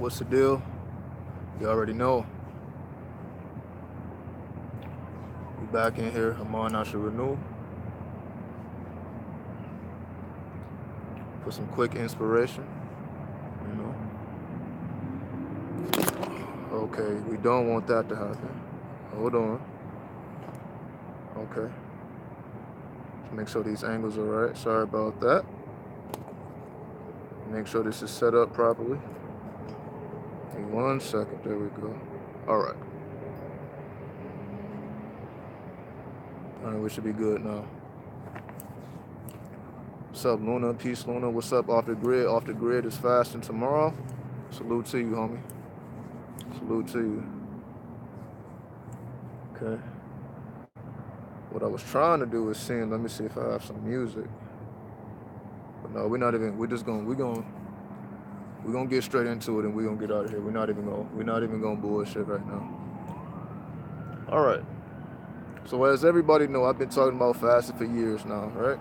What's the deal? You already know. We back in here. I'm on asharenu for some quick inspiration. You know. Okay, we don't want that to happen. Hold on. Okay. Let's make sure these angles are right. Sorry about that. Make sure this is set up properly. Give me 1 second. There we go. All right. All right, we should be good now. What's up, Luna? Peace, Luna. What's up, Off the Grid? Off the Grid is fasting tomorrow. Salute to you, homie. Salute to you. Okay. What I was trying to do is sing. Let me see if I have some music. But no, we're not even. We're gonna get straight into it and we're gonna get out of here. We're not even gonna bullshit right now. All right. So as everybody know, I've been talking about fasting for years now, right?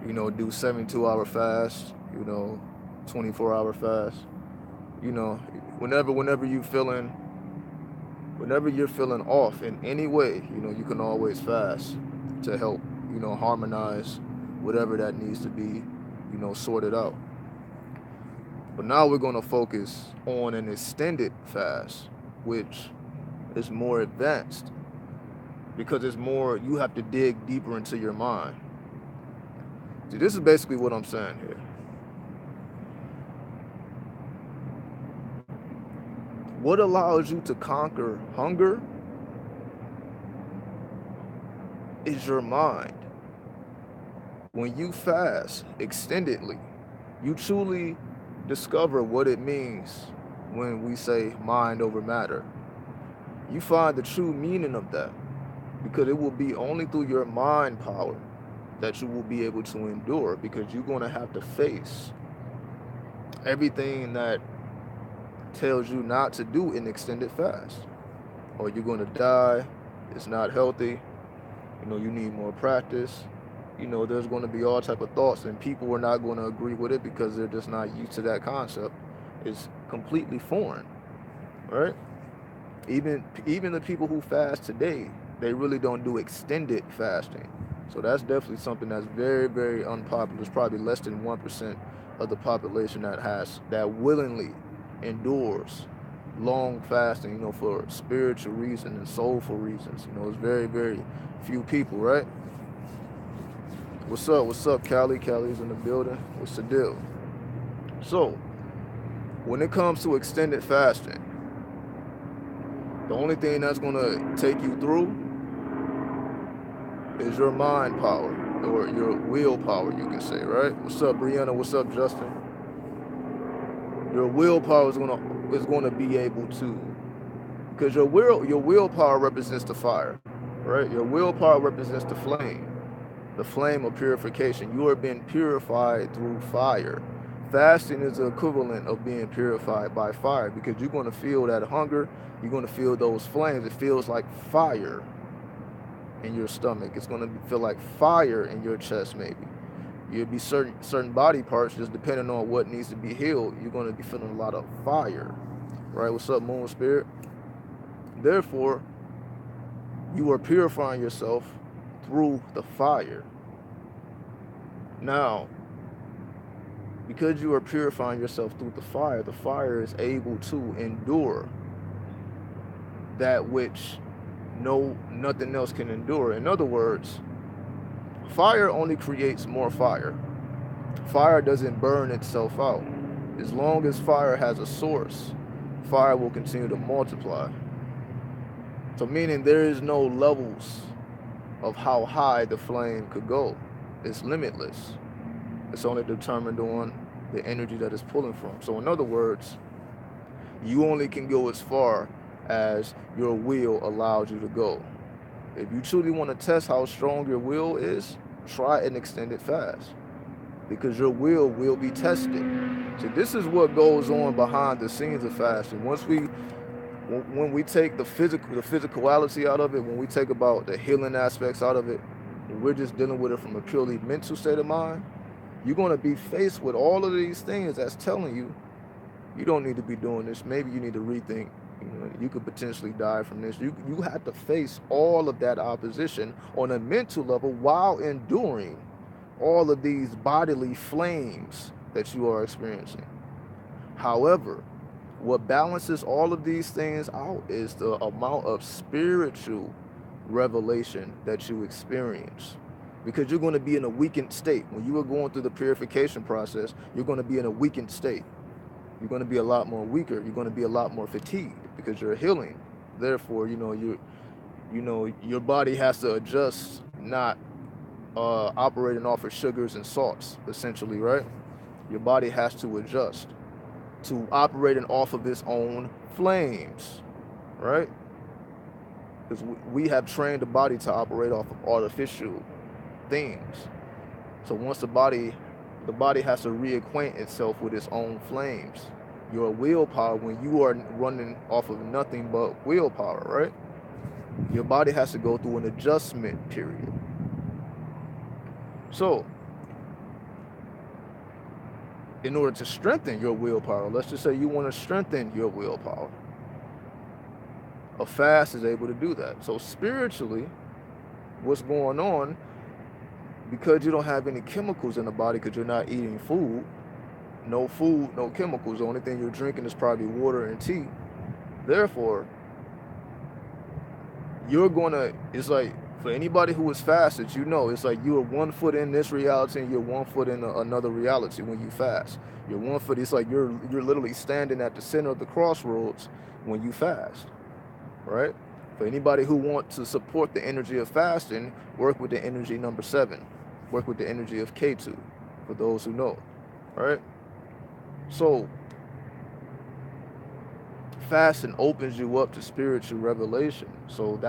You know, do 72-hour fast. You know, 24-hour fast. You know, whenever you're feeling off in any way, you know, you can always fast to help, you know, harmonize whatever that needs to be, you know, sorted out. But now we're going to focus on an extended fast, which is more advanced because it's more, you have to dig deeper into your mind. See, this is basically what I'm saying here. What allows you to conquer hunger is your mind. When you fast extendedly, you truly discover what it means when we say mind over matter. You find the true meaning of that because it will be only through your mind power that you will be able to endure, because you're going to have to face everything that tells you not to do an extended fast, or you're going to die. It's not healthy. You know, you need more practice. You know, there's going to be all type of thoughts, and people are not going to agree with it because they're just not used to that concept. It's completely foreign, right? Even the people who fast today, they really don't do extended fasting. So that's definitely something that's very, very unpopular. It's probably less than 1% of the population that willingly endures long fasting, you know, for spiritual reasons and soulful reasons. You know, it's very, very few people, right? What's up? What's up, Callie? Callie's in the building. What's the deal? So, when it comes to extended fasting, the only thing that's going to take you through is your mind power, or your willpower, you can say, right? What's up, Brianna? What's up, Justin? Your willpower is going to be able to, because your willpower represents the fire, right? Your willpower represents the flame of purification. You are being purified through fire. Fasting is the equivalent of being purified by fire, because you're going to feel that hunger. You're going to feel those flames. It feels like fire in your stomach. It's going to feel like fire in your chest, maybe. You'll be certain body parts, just depending on what needs to be healed, you're going to be feeling a lot of fire, right? What's up, Moon Spirit? Therefore, you are purifying yourself through the fire. Now, because you are purifying yourself through the fire is able to endure that which nothing else can endure. In other words, fire only creates more fire. Fire doesn't burn itself out. As long as fire has a source, fire will continue to multiply. So meaning there is no levels of how high the flame could go. It's limitless. It's only determined on the energy that it's pulling from. So in other words, you only can go as far as your will allows you to go. If you truly want to test how strong your will is, try an extended fast, because your will be tested. So this is what goes on behind the scenes of fasting. When we take the physicality out of it, when we take about the healing aspects out of it, and we're just dealing with it from a purely mental state of mind, you're going to be faced with all of these things that's telling you You don't need to be doing this. Maybe you need to rethink. You know, you could potentially die from this. You have to face all of that opposition on a mental level while enduring all of these bodily flames that you are experiencing. However, what balances all of these things out is the amount of spiritual revelation that you experience. Because you're going to be in a weakened state. When you are going through the purification process, you're going to be in a weakened state. You're going to be a lot more weaker. You're going to be a lot more fatigued because you're healing. Therefore, your body has to adjust, not operating off of sugars and salts, essentially, right? Your body has to adjust to operating off of its own flames, right? Because we have trained the body to operate off of artificial things. So once the body has to reacquaint itself with its own flames. Your willpower, when you are running off of nothing but willpower, right? Your body has to go through an adjustment period. So, in order to strengthen your willpower, let's just say you want to strengthen your willpower, a fast is able to do that. So spiritually, what's going on, because you don't have any chemicals in the body because you're not eating food, no chemicals, the only thing you're drinking is probably water and tea. Therefore, it's like, for anybody who is fasted, it's like you're 1 foot in this reality and you're 1 foot in another reality when you fast. You're 1 foot, it's like you're literally standing at the center of the crossroads when you fast, right? For anybody who wants to support the energy of fasting, work with the energy number 7. Work with the energy of K2, for those who know, right? So, fasting opens you up to spiritual revelation. So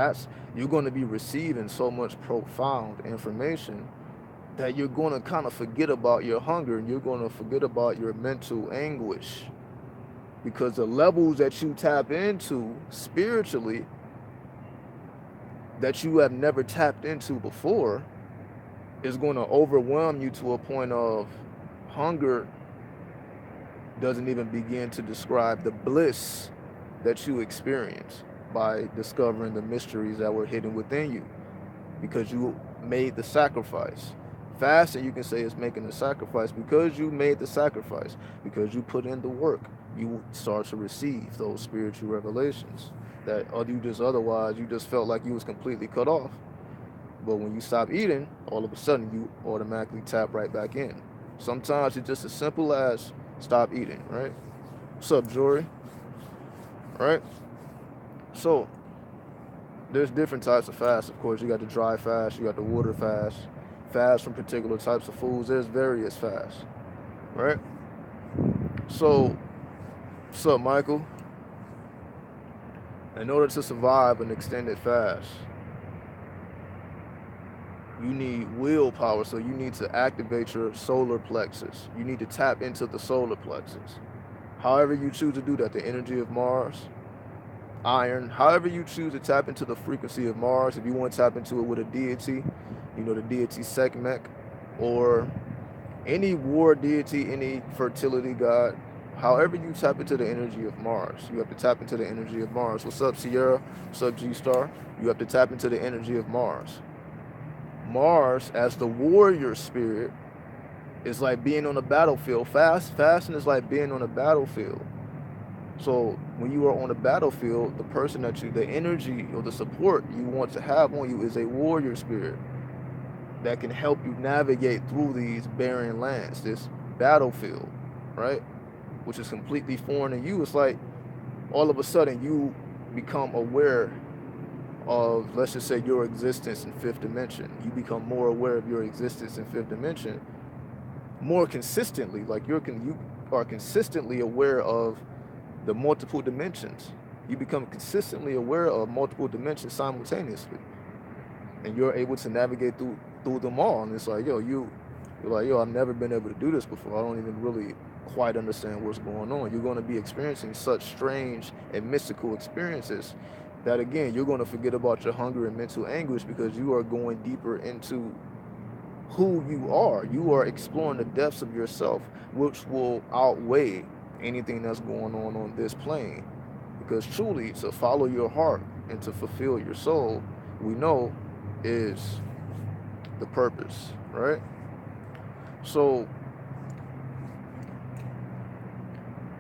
you're going to be receiving so much profound information that you're going to kind of forget about your hunger, and you're going to forget about your mental anguish, because the levels that you tap into spiritually that you have never tapped into before is going to overwhelm you to a point of hunger doesn't even begin to describe the bliss that you experience by discovering the mysteries that were hidden within you, because you made the sacrifice. Fasting, you can say, is making the sacrifice. Because you made the sacrifice, because you put in the work, you start to receive those spiritual revelations that otherwise you just felt like you was completely cut off. But when you stop eating, all of a sudden you automatically tap right back in. Sometimes it's just as simple as stop eating, right? What's up, Jory? Right? So, there's different types of fast. Of course, you got the dry fast, you got the water fast, fast from particular types of foods. There's various fasts, right? So, what's up, Michael? In order to survive an extended fast, you need willpower, so you need to activate your solar plexus. You need to tap into the solar plexus. However you choose to do that, the energy of Mars, iron, however you choose to tap into the frequency of Mars. If you want to tap into it with a deity, the deity Sekhmet, or any war deity, any fertility god, however you tap into the energy of Mars, you have to tap into the energy of Mars. What's up, Sierra? What's up, G-Star? You have to tap into the energy of Mars. Mars, as the warrior spirit, is like being on a battlefield. Fasting is like being on a battlefield. So when you are on the battlefield, the energy or the support you want to have on you is a warrior spirit that can help you navigate through these barren lands, this battlefield, right? Which is completely foreign to you. It's like all of a sudden you become aware of, let's just say, your existence in 5th dimension. You become more aware of your existence in 5th dimension more consistently. Like you are consistently aware of the multiple dimensions. You become consistently aware of multiple dimensions simultaneously, and you're able to navigate through them all. And it's like, you're like, I've never been able to do this before. I don't even really quite understand what's going on. You're going to be experiencing such strange and mystical experiences that, again, you're going to forget about your hunger and mental anguish, because you are going deeper into who you are. You are exploring the depths of yourself, which will outweigh anything that's going on this plane. Because truly, to follow your heart and to fulfill your soul, we know is the purpose, right? So,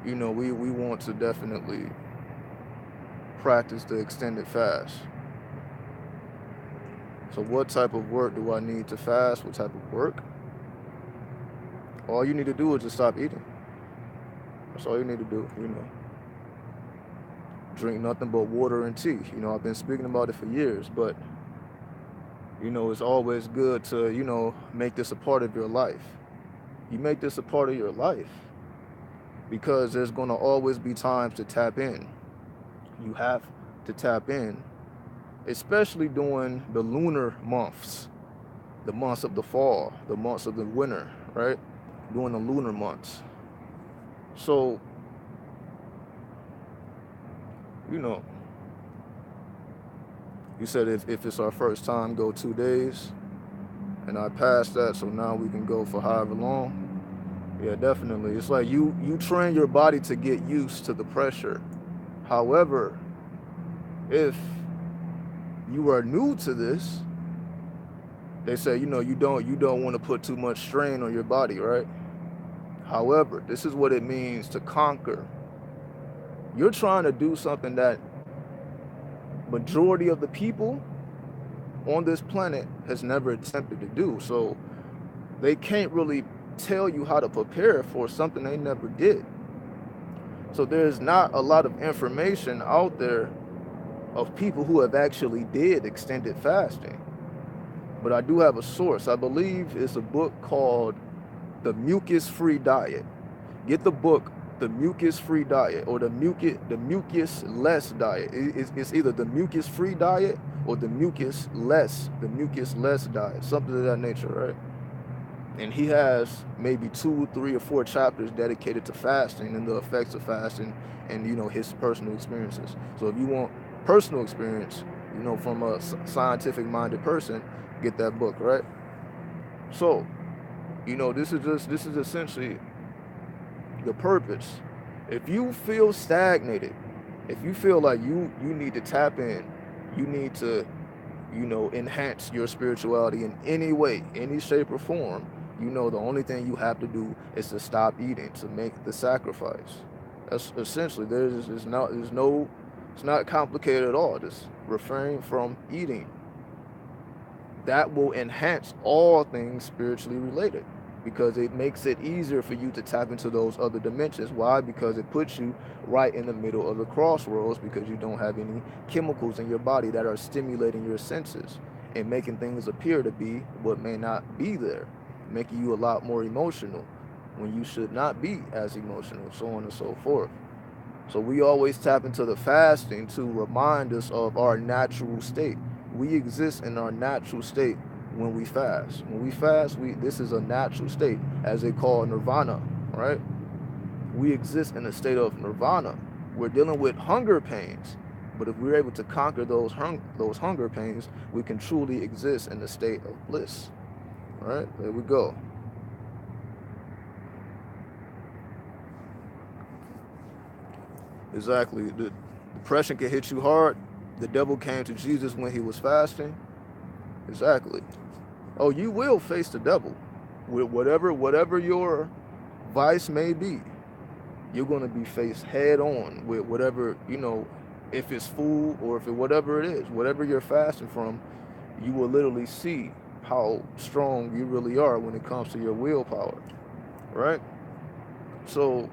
we want to definitely practice the extended fast. So what type of work do I need to fast? What type of work? All you need to do is just stop eating. That's all you need to do. Drink nothing but water and tea. I've been speaking about it for years, but it's always good to, make this a part of your life. You make this a part of your life because there's going to always be times to tap in. You have to tap in, especially during the lunar months, the months of the fall, the months of the winter, right? During the lunar months. So, you said if it's our first time, go 2 days, and I passed that, so now we can go for however long. Yeah, definitely. It's like you train your body to get used to the pressure. However, if you are new to this, they say, you don't want to put too much strain on your body, right? However, this is what it means to conquer. You're trying to do something that majority of the people on this planet has never attempted to do. So they can't really tell you how to prepare for something they never did. So there's not a lot of information out there of people who have actually did extended fasting. But I do have a source. I believe it's a book called The Mucus-Free Diet. Get the book, The Mucus-Free Diet, or the mucus-less diet. It's either the mucus-free diet or the mucus-less diet, something of that nature, right? And he has maybe 2, 3, or 4 chapters dedicated to fasting and the effects of fasting and, his personal experiences. So if you want personal experience, from a scientific-minded person, get that book, right? So, this is essentially the purpose. If you feel stagnated, if you feel like you need to tap in, you need to, enhance your spirituality in any way, any shape or form, the only thing you have to do is to stop eating, to make the sacrifice. That's essentially, it's not complicated at all. Just refrain from eating. That will enhance all things spiritually related because it makes it easier for you to tap into those other dimensions. Why? Because it puts you right in the middle of the crossroads because you don't have any chemicals in your body that are stimulating your senses and making things appear to be what may not be there, making you a lot more emotional when you should not be as emotional, so on and so forth. So we always tap into the fasting to remind us of our natural state. We exist in our natural state when we fast. When we fast, this is a natural state, as they call nirvana, right? We exist in a state of nirvana. We're dealing with hunger pains, but if we're able to conquer those hunger pains, we can truly exist in a state of bliss. All right, there we go. Exactly. The depression can hit you hard. The devil came to Jesus when he was fasting. Exactly. Oh, you will face the devil with whatever your vice may be. You're going to be faced head on with whatever, if it's food or if it whatever it is, whatever you're fasting from, you will literally see how strong you really are when it comes to your willpower, right? So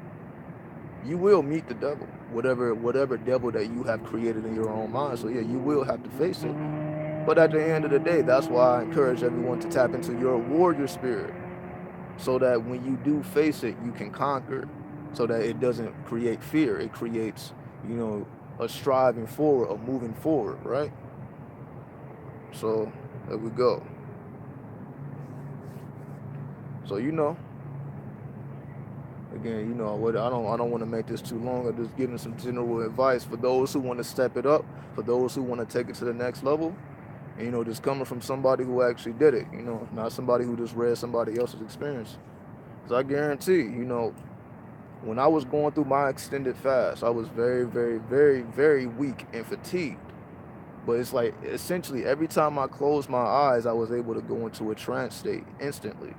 you will meet the devil, whatever devil that you have created in your own mind. So yeah, you will have to face it. But at the end of the day, that's why I encourage everyone to tap into your warrior spirit, so that when you do face it, you can conquer, so that it doesn't create fear. It creates, a striving forward, a moving forward, right? So there we go. So again, I don't want to make this too long. I'm just giving some general advice for those who want to step it up, for those who want to take it to the next level. And, just coming from somebody who actually did it, not somebody who just read somebody else's experience. Because I guarantee, When I was going through my extended fast, I was very, very, very, very weak and fatigued. But it's like essentially every time I closed my eyes, I was able to go into a trance state instantly.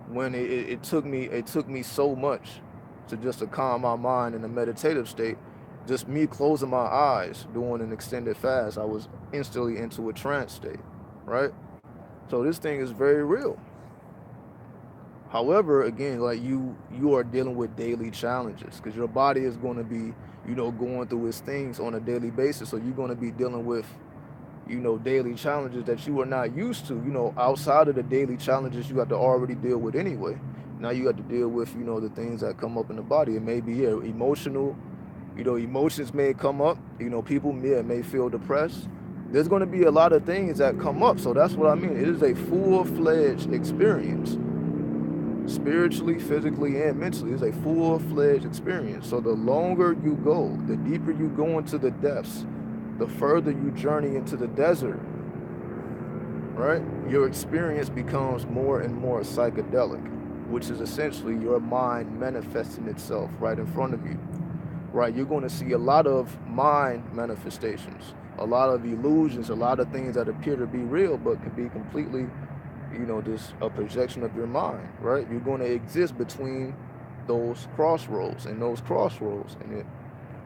When it took me so much to just to calm my mind in a meditative state. Just me closing my eyes doing an extended fast, I was instantly into a trance state, right? So this thing is very real. However, again, like you are dealing with daily challenges because your body is going to be, going through its things on a daily basis. So you're going to be dealing with, daily challenges that you are not used to. Outside of the daily challenges you have to already deal with anyway. Now you have to deal with, the things that come up in the body. It may be, yeah, emotional. Emotions may come up. People may feel depressed. There's going to be a lot of things that come up. So that's what I mean. It is a full-fledged experience, spiritually, physically, and mentally. It's a full-fledged experience. So the longer you go, the deeper you go into the depths, the further you journey into the desert, right? Your experience becomes more and more psychedelic, which is essentially your mind manifesting itself right in front of you, right? You're going to see a lot of mind manifestations, a lot of illusions, a lot of things that appear to be real but can be completely, just a projection of your mind, right? You're going to exist between those crossroads, and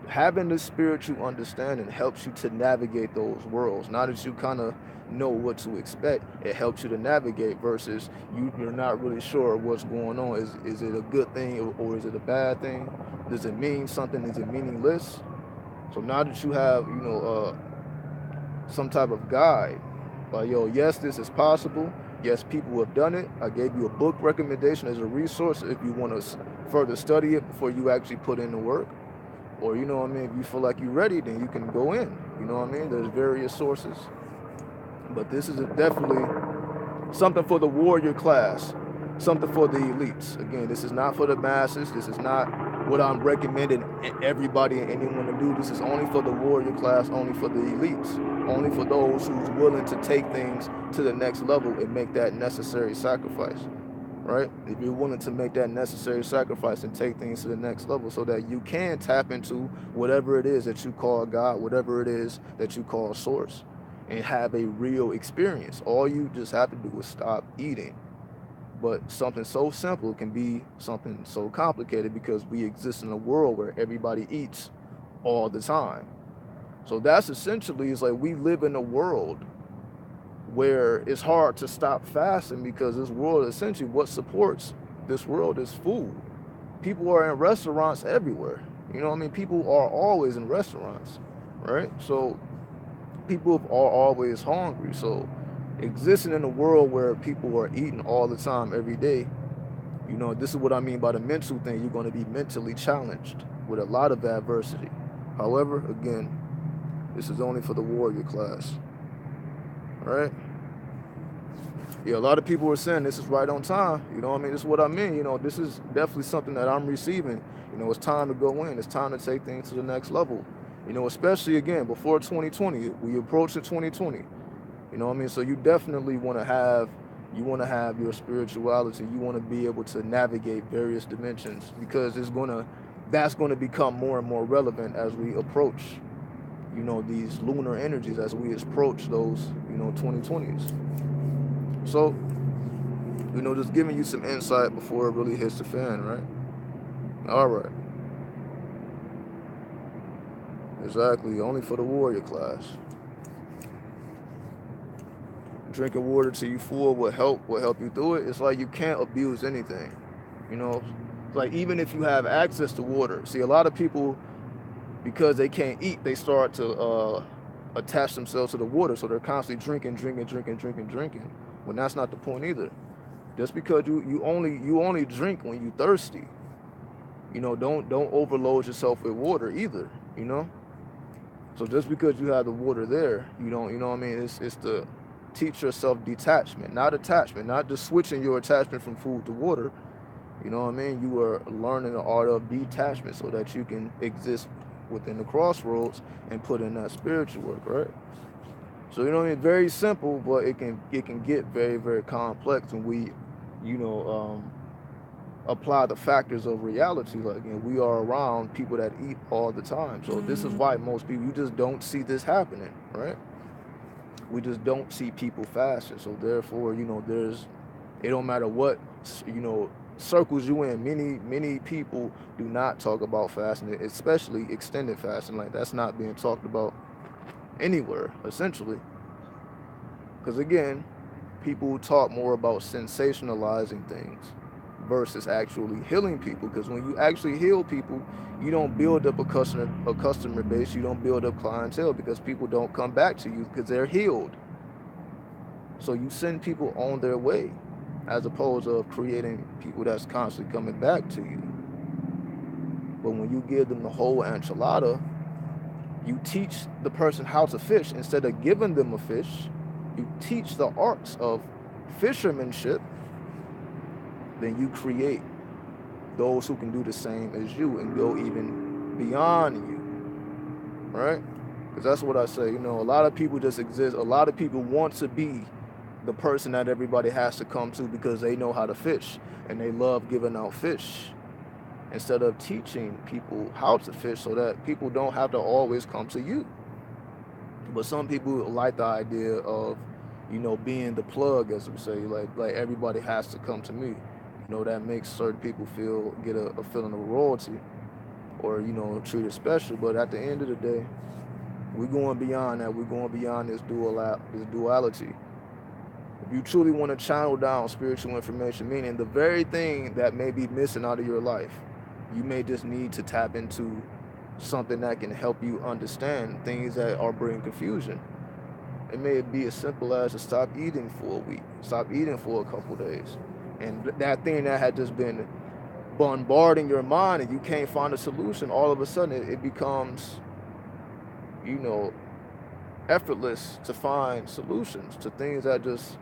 having this spiritual understanding helps you to navigate those worlds. Now that you kind of know what to expect, it helps you to navigate versus you're not really sure what's going on. Is it a good thing or is it a bad thing? Does it mean something? Is it meaningless? So now that you have, some type of guide, like, yo, yes, this is possible. Yes, people have done it. I gave you a book recommendation as a resource if you want to further study it before you actually put in the work. Or, if you feel like you're ready, then you can go in. There's various sources. But this is definitely something for the warrior class, something for the elites. Again, this is not for the masses. This is not what I'm recommending everybody and anyone to do. This is only for the warrior class, only for the elites, only for those who's willing to take things to the next level and make that necessary sacrifice, right? If you're willing to make that necessary sacrifice and take things to the next level so that you can tap into whatever it is that you call God, whatever it is that you call source, and have a real experience. All you just have to do is stop eating. But something so simple can be something so complicated because we exist in a world where everybody eats all the time. So that's essentially, it's like we live in a world where it's hard to stop fasting because this world, essentially what supports this world is food. People are in restaurants everywhere. People are always in restaurants, right? So people are always hungry. So existing in a world where people are eating all the time, every day, this is what I mean by the mental thing. You're going to be mentally challenged with a lot of adversity. However, again, this is only for the warrior class, all right? Yeah, a lot of people are saying this is right on time. This is what I mean. This is definitely something that I'm receiving. It's time to go in. It's time to take things to the next level. Especially again before 2020. We approach 2020. So you definitely want to have your spirituality. You want to be able to navigate various dimensions because that's going to become more and more relevant as we approach, these lunar energies, as we approach those, 2020s. So, just giving you some insight before it really hits the fan, right? All right. Exactly. Only for the warrior class. Drinking water till you full will help you through it. It's like you can't abuse anything. You know, like even if you have access to water. See, a lot of people, because they can't eat, they start to attach themselves to the water, so they're constantly drinking. When that's not the point either. Just because you only drink when you thirsty. Don't overload yourself with water either. So just because you have the water there, you don't, what I mean? It's to teach yourself detachment, not attachment, not just switching your attachment from food to water. You know what I mean? You are learning the art of detachment so that you can exist within the crossroads and put in that spiritual work, right? So it's very simple, but it can get very, very complex when we, you know, apply the factors of reality. Like, we are around people that eat all the time, so this is why most people, you just don't see this happening, right? We just don't see people fasting. So therefore, it don't matter what circles you in. Many people do not talk about fasting, especially extended fasting. Like, that's not being talked about anywhere, essentially. Because again, people talk more about sensationalizing things versus actually healing people. Because when you actually heal people, you don't build up a customer base. You don't build up clientele because people don't come back to you because they're healed. So you send people on their way, as opposed to creating people that's constantly coming back to you. But when you give them the whole enchilada, you teach the person how to fish instead of giving them a fish. You teach the arts of fishermanship. Then you create those who can do the same as you and go even beyond you, right? Because that's what I say. A lot of people just exist. A lot of people want to be the person that everybody has to come to because they know how to fish and they love giving out fish, instead of teaching people how to fish so that people don't have to always come to you. But some people like the idea of, being the plug, as we say, like everybody has to come to me. That makes certain people get a feeling of royalty, or treated special. But at the end of the day, we're going beyond that. We're going beyond this duality. If you truly want to channel down spiritual information, meaning the very thing that may be missing out of your life, you may just need to tap into something that can help you understand things that are bringing confusion. It may be as simple as to stop eating for a week, stop eating for a couple days. And that thing that had just been bombarding your mind and you can't find a solution, all of a sudden it becomes, you know, effortless to find solutions to things that just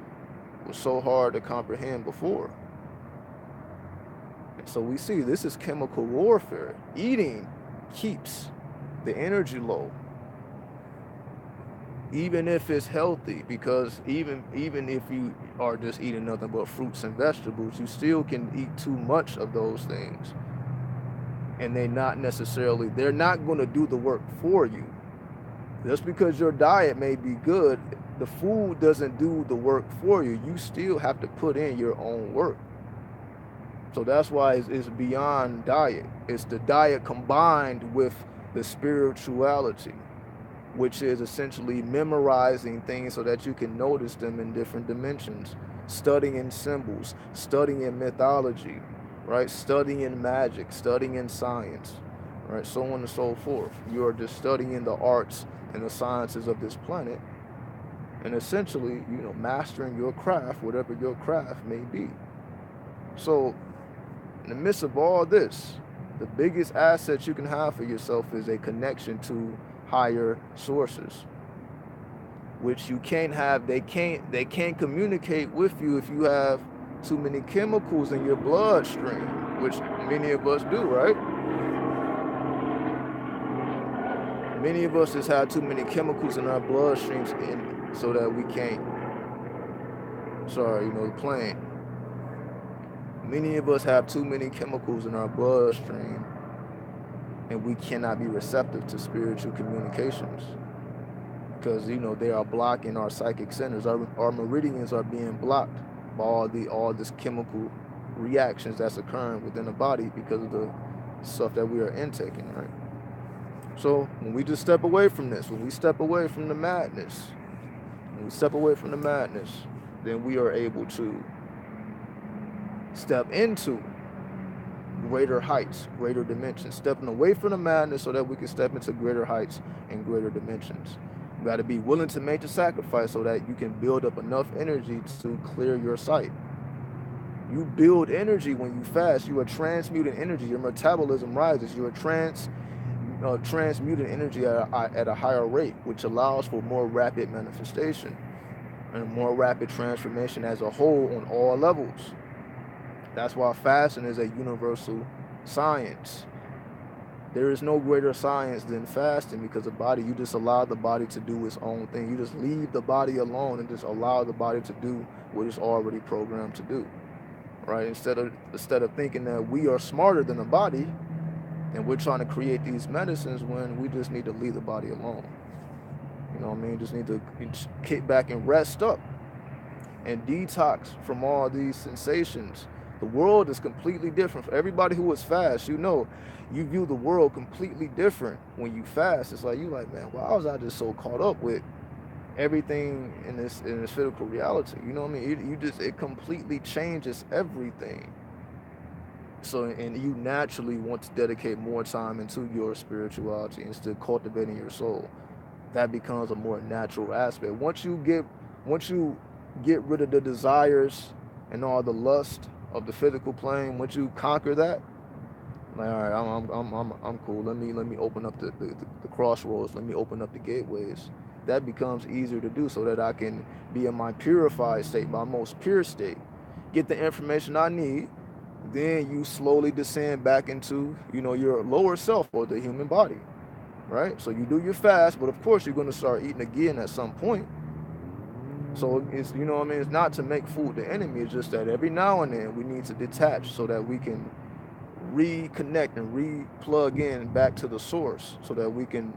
was so hard to comprehend before. And so we see this is chemical warfare. Eating keeps the energy low, even if it's healthy, because even if you are just eating nothing but fruits and vegetables, you still can eat too much of those things, and they're not going to do the work for you. Just because your diet may be good, the food doesn't do the work for you. You still have to put in your own work. So that's why it's beyond diet. It's the diet combined with the spirituality, which is essentially memorizing things so that you can notice them in different dimensions, studying symbols, studying mythology, right? Studying magic, studying science, right? So on and so forth. You are just studying the arts and the sciences of this planet, and essentially, mastering your craft, whatever your craft may be. So, in the midst of all this, the biggest asset you can have for yourself is a connection to higher sources, which you can't have. They can't communicate with you if you have too many chemicals in your bloodstream, which many of us do, right? Many of us just have too many chemicals in our bloodstreams, so that we can't. Sorry, the plane. Many of us have too many chemicals in our bloodstream, and we cannot be receptive to spiritual communications because they are blocking our psychic centers. Our meridians are being blocked by all this chemical reactions that's occurring within the body because of the stuff that we are intaking, right? So when we just step away from this, when we step away from the madness, then we are able to step into greater heights, greater dimensions, stepping away from the madness so that we can step into greater heights and greater dimensions. You got to be willing to make the sacrifice so that you can build up enough energy to clear your sight. You build energy when you fast. You are transmuting energy. Your metabolism rises. You are transmuting energy at a higher rate, which allows for more rapid manifestation and more rapid transformation as a whole on all levels. That's why fasting is a universal science. There is no greater science than fasting, because you just allow the body to do its own thing. You just leave the body alone and just allow the body to do what it's already programmed to do. right? Instead of thinking that we are smarter than the body, and we're trying to create these medicines when we just need to leave the body alone. You know what I mean? Just need to kick back and rest up and detox from all these sensations. The world is completely different. For everybody who is fast, you view the world completely different when you fast. It's like man, why was I just so caught up with everything in this physical reality? You know what I mean? It completely changes everything. So, and you naturally want to dedicate more time into your spirituality instead of cultivating your soul. That becomes a more natural aspect. Once you get rid of the desires and all the lust of the physical plane, once you conquer that, like, all right, I'm cool. Let me open up the crossroads. Let me open up the gateways. That becomes easier to do, so that I can be in my purified state, my most pure state, get the information I need. Then you slowly descend back into your lower self, or the human body, right? So you do your fast, but of course you're going to start eating again at some point. So it's, what I mean, it's not to make food the enemy. It's just that every now and then we need to detach so that we can reconnect and re-plug in back to the source, so that we can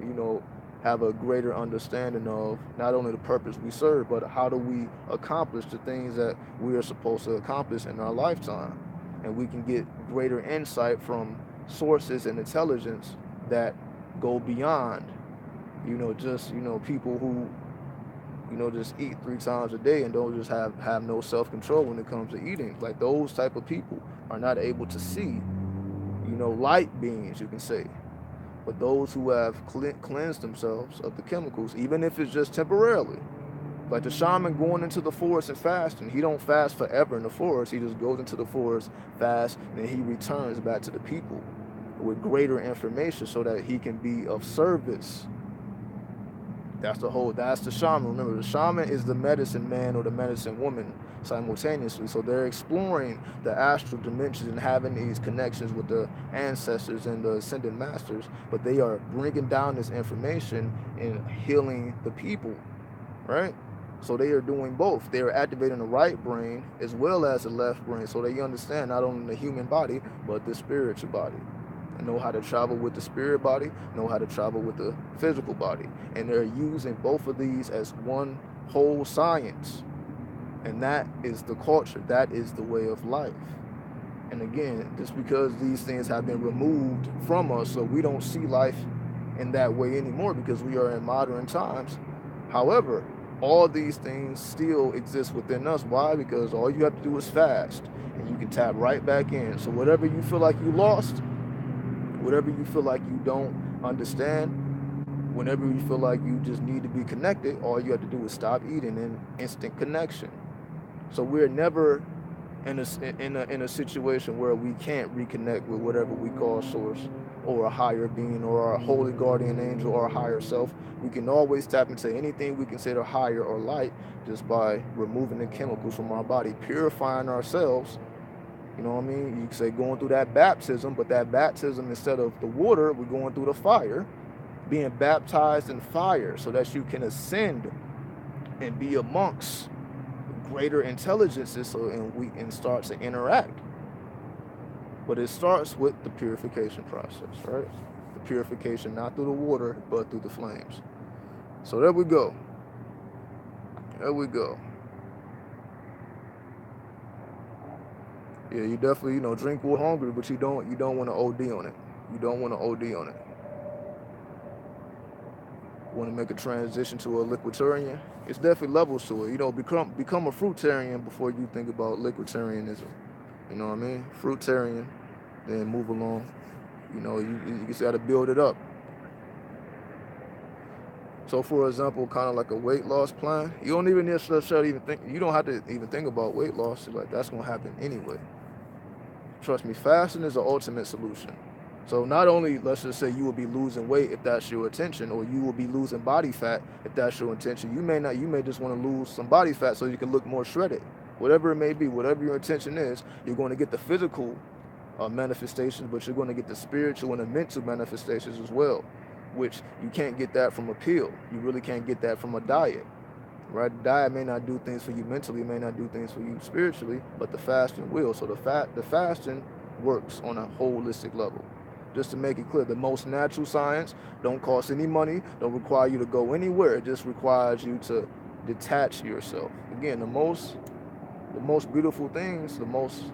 have a greater understanding of not only the purpose we serve, but how do we accomplish the things that we are supposed to accomplish in our lifetime. And we can get greater insight from sources and intelligence that go beyond just people who just eat 3 times a day and don't just have no self-control when it comes to eating. Like, those type of people are not able to see light beings, you can say. But those who have cleansed themselves of the chemicals, even if it's just temporarily, like the shaman going into the forest and fasting, he don't fast forever in the forest. He just goes into the forest, fast, and then he returns back to the people with greater information so that he can be of service. That's the shaman. Remember, the shaman is the medicine man or the medicine woman simultaneously. So they're exploring the astral dimensions and having these connections with the ancestors and the ascended masters, but they are bringing down this information and healing the people, right? So they are doing both. They are activating the right brain as well as the left brain, so they understand not only the human body, but the spiritual body. And know how to travel with the spirit body, know how to travel with the physical body. And they're using both of these as one whole science. And that is the culture. That is the way of life. And again, just because these things have been removed from us, so we don't see life in that way anymore because we are in modern times. However, all these things still exist within us. Why? Because all you have to do is fast, and you can tap right back in. So whatever you feel like you lost, whatever you feel like you don't understand, whenever you feel like you just need to be connected, all you have to do is stop eating and instant connection. So we're never in a situation where we can't reconnect with whatever we call source, or a higher being, or our holy guardian angel, or our higher self. We can always tap into anything we consider higher or light just by removing the chemicals from our body, purifying ourselves. You know what I mean? You can say going through that baptism, but that baptism, instead of the water, we're going through the fire, being baptized in fire so that you can ascend and be amongst greater intelligences, and start to interact. But it starts with the purification process, right? The purification not through the water, but through the flames. So there we go. There we go. Yeah, you definitely, drink water hungry, but you don't want to OD on it. You don't want to OD on it. Want to make a transition to a liquiditarian? It's definitely levels to it. Become a fruitarian before you think about liquiditarianism. You know what I mean? Fruitarian, then move along. You just got to build it up. So, for example, kind of like a weight loss plan, you don't even necessarily even think. You don't have to even think about weight loss. Like, that's gonna happen anyway. Trust me, fasting is the ultimate solution. So not only, let's just say, you will be losing weight if that's your intention, or you will be losing body fat if that's your intention. You may not. You may just want to lose some body fat so you can look more shredded. Whatever it may be, whatever your intention is, you're going to get the physical manifestations, but you're going to get the spiritual and the mental manifestations as well, which you can't get that from a pill. You really can't get that from a diet. right? The diet may not do things for you mentally, may not do things for you spiritually, but the fasting will. So the fasting works on a holistic level. Just to make it clear, the most natural science don't cost any money, don't require you to go anywhere. It just requires you to detach yourself. Again, the most beautiful things, the most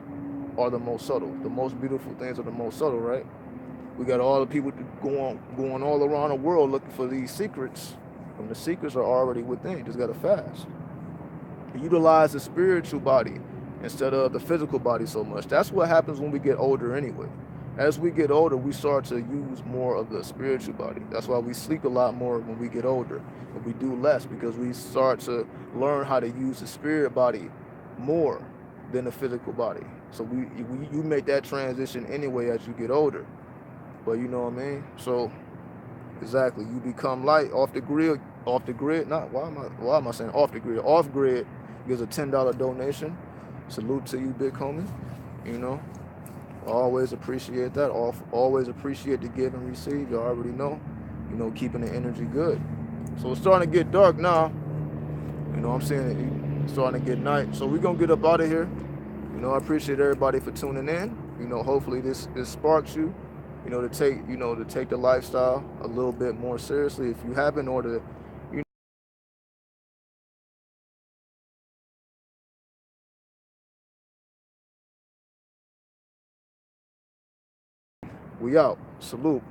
subtle. The most beautiful things are the most subtle, right? We got all the people going all around the world looking for these secrets, and the secrets are already within. You just gotta fast. Utilize the spiritual body instead of the physical body so much. That's what happens when we get older anyway. As we get older, we start to use more of the spiritual body. That's why we sleep a lot more when we get older, and we do less because we start to learn how to use the spirit body more than the physical body. So you make that transition anyway as you get older. But you know what I mean? So exactly, you become light off the grid. Off the grid, not why am I saying off the grid? Off grid gives a $10 donation. Salute to you, big homie. You know, always appreciate that. Always appreciate the give and receive. You already know. You know, keeping the energy good. So it's starting to get dark now. You know, what I'm saying it's starting to get night. So we're gonna get up out of here. You know, I appreciate everybody for tuning in. You know, hopefully this sparks you. To take the lifestyle a little bit more seriously if you haven't, or to we out. Salute.